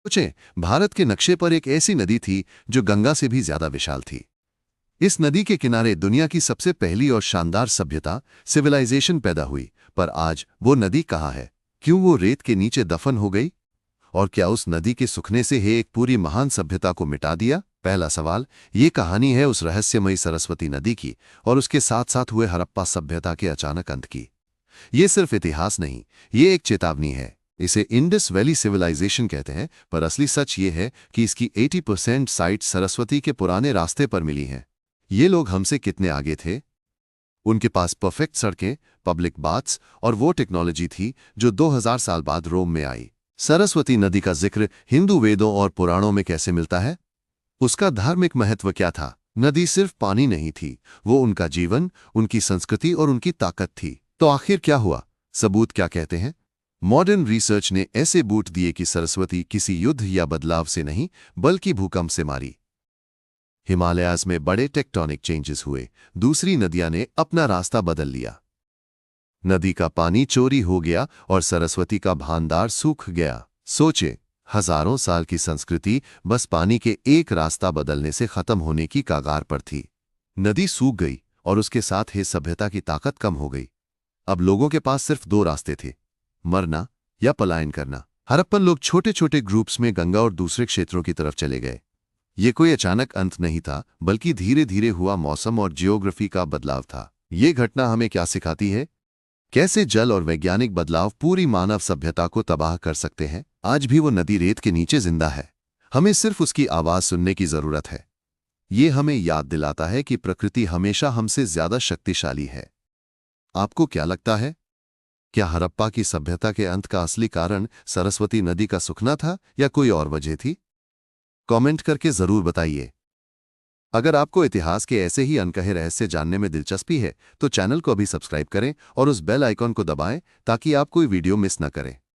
सोचें, भारत के नक्शे पर एक ऐसी नदी थी जो गंगा से भी ज्यादा विशाल थी। इस नदी के किनारे दुनिया की सबसे पहली और शानदार सभ्यता सिविलाइजेशन पैदा हुई। पर आज वो नदी कहाँ है? क्यों वो रेत के नीचे दफन हो गई? और क्या उस नदी के सूखने से ही एक पूरी महान सभ्यता को मिटा दिया? पहला सवाल, ये कहानी है उस रहस्यमयी सरस्वती नदी की और उसके साथ साथ हुए हड़प्पा सभ्यता के अचानक अंत की। ये सिर्फ इतिहास नहीं, ये एक चेतावनी है। इसे इंडस वैली सिविलाइजेशन कहते हैं, पर असली सच ये है कि इसकी 80% साइट सरस्वती के पुराने रास्ते पर मिली हैं। ये लोग हमसे कितने आगे थे? उनके पास परफेक्ट सड़कें, पब्लिक बाथ्स और वो टेक्नोलॉजी थी जो 2000 साल बाद रोम में आई। सरस्वती नदी का जिक्र हिंदू वेदों और पुराणों में कैसे मिलता है? उसका धार्मिक महत्व क्या था? नदी सिर्फ पानी नहीं थी, वो उनका जीवन, उनकी संस्कृति और उनकी ताकत थी। तो आखिर क्या हुआ? सबूत क्या कहते हैं? मॉडर्न रिसर्च ने ऐसे बूट दिए कि सरस्वती किसी युद्ध या बदलाव से नहीं, बल्कि भूकंप से मारी। हिमालयाज में बड़े टेक्टोनिक चेंजेस हुए, दूसरी नदियां ने अपना रास्ता बदल लिया। नदी का पानी चोरी हो गया और सरस्वती का भांडार सूख गया। सोचे, हजारों साल की संस्कृति बस पानी के एक रास्ता बदलने से खत्म होने की कगार पर थी। नदी सूख गई और उसके साथ ही सभ्यता की ताकत कम हो गई। अब लोगों के पास सिर्फ दो रास्ते थे, मरना या पलायन करना। हड़प्पन लोग छोटे छोटे ग्रुप्स में गंगा और दूसरे क्षेत्रों की तरफ चले गए। ये कोई अचानक अंत नहीं था, बल्कि धीरे धीरे हुआ मौसम और जियोग्राफी का बदलाव था। ये घटना हमें क्या सिखाती है? कैसे जल और वैज्ञानिक बदलाव पूरी मानव सभ्यता को तबाह कर सकते हैं। आज भी वो नदी रेत के नीचे जिंदा है, हमें सिर्फ उसकी आवाज सुनने की जरूरत है। ये हमें याद दिलाता है कि प्रकृति हमेशा हमसे ज्यादा शक्तिशाली है। आपको क्या लगता है? क्या हड़प्पा की सभ्यता के अंत का असली कारण सरस्वती नदी का सूखना था या कोई और वजह थी? कमेंट करके जरूर बताइए। अगर आपको इतिहास के ऐसे ही अनकहे रहस्य जानने में दिलचस्पी है तो चैनल को अभी सब्सक्राइब करें और उस बेल आइकॉन को दबाएं ताकि आप कोई वीडियो मिस न करें।